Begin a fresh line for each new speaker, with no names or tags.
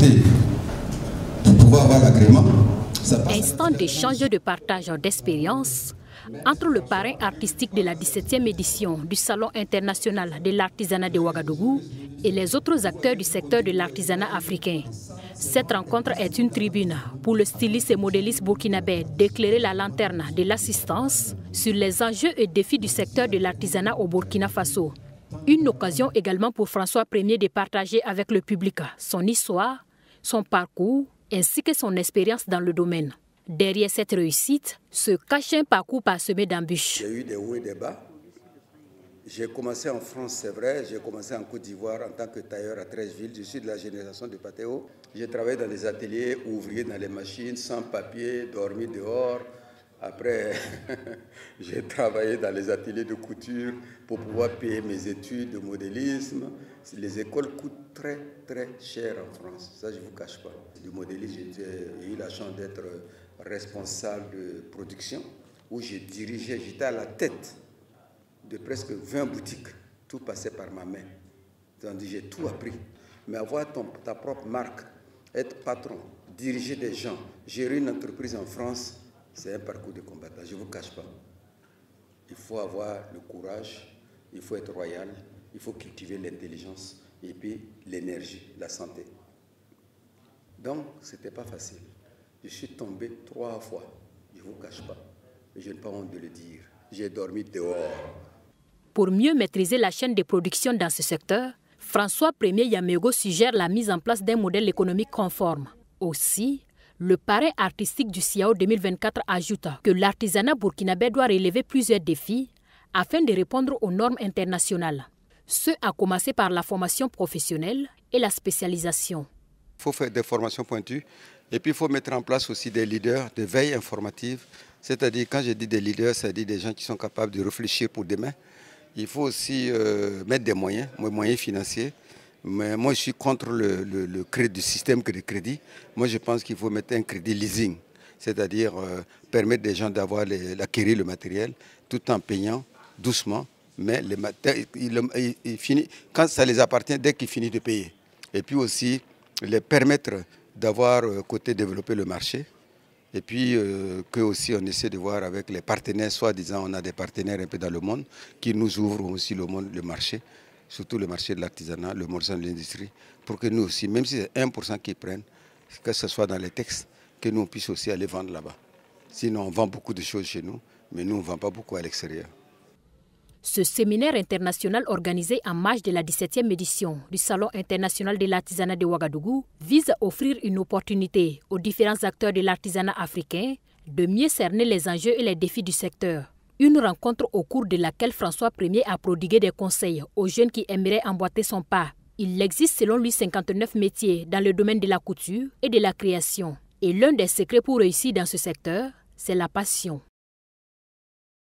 monter pour pouvoir avoir l'agrément.
Instant d'échange de partage d'expériences entre le parrain artistique de la 17e édition du Salon international de l'artisanat de Ouagadougou et les autres acteurs du secteur de l'artisanat africain. Cette rencontre est une tribune pour le styliste et modéliste burkinabé d'éclairer la lanterne de l'assistance sur les enjeux et défis du secteur de l'artisanat au Burkina Faso. Une occasion également pour François Ier de partager avec le public son histoire, son parcours ainsi que son expérience dans le domaine. Derrière cette réussite se cache un parcours parsemé d'embûches.
Il y a eu des hauts et des bas. J'ai commencé en France, c'est vrai. J'ai commencé en Côte d'Ivoire en tant que tailleur à Treichville. Je suis de la génération de Patéo. J'ai travaillé dans les ateliers, ouvrier dans les machines, sans papier, dormi dehors. Après, j'ai travaillé dans les ateliers de couture pour pouvoir payer mes études de modélisme. Les écoles coûtent très, très cher en France. Ça, je ne vous cache pas. Du modélisme, j'ai eu la chance d'être responsable de production, où j'ai dirigé, j'étais à la tête de presque 20 boutiques. Tout passait par ma main. C'est-à-dire, j'ai tout appris. Mais avoir ta propre marque, être patron, diriger des gens, gérer une entreprise en France, c'est un parcours de combattant, je ne vous cache pas. Il faut avoir le courage, il faut être royal, il faut cultiver l'intelligence et puis l'énergie, la santé. Donc, ce n'était pas facile. Je suis tombé 3 fois, je ne vous cache pas. Je n'ai pas honte de le dire. J'ai dormi dehors.
Pour mieux maîtriser la chaîne de production dans ce secteur, François Ier Yamégo suggère la mise en place d'un modèle économique conforme. Aussi, le parrain artistique du CIAO 2024 ajoute que l'artisanat burkinabé doit relever plusieurs défis afin de répondre aux normes internationales. Ce a commencé par la formation professionnelle et la spécialisation.
Il faut faire des formations pointues et puis il faut mettre en place aussi des leaders de veille informative. C'est-à-dire, quand je dis des leaders, c'est-à-dire des gens qui sont capables de réfléchir pour demain. Il faut aussi mettre des moyens financiers. Mais moi, je suis contre le système de crédit. Moi, je pense qu'il faut mettre un crédit leasing, c'est-à-dire permettre des gens d'acquérir le matériel tout en payant doucement. Mais il finit, quand ça les appartient, dès qu'ils finissent de payer. Et puis aussi, les permettre d'avoir côté développer le marché. Et puis que aussi on essaie de voir avec les partenaires, soi-disant on a des partenaires un peu dans le monde, qui nous ouvrent aussi le marché. Surtout le marché de l'artisanat, le marché de l'industrie, pour que nous aussi, même si c'est 1% qu'ils prennent, que ce soit dans les textes, que nous puissions aussi aller vendre là-bas. Sinon, on vend beaucoup de choses chez nous, mais nous, on ne vend pas beaucoup à l'extérieur.
Ce séminaire international organisé en marge de la 17e édition du Salon international de l'artisanat de Ouagadougou vise à offrir une opportunité aux différents acteurs de l'artisanat africain de mieux cerner les enjeux et les défis du secteur. Une rencontre au cours de laquelle François Ier a prodigué des conseils aux jeunes qui aimeraient emboîter son pas. Il existe selon lui 59 métiers dans le domaine de la couture et de la création. Et l'un des secrets pour réussir dans ce secteur, c'est la passion.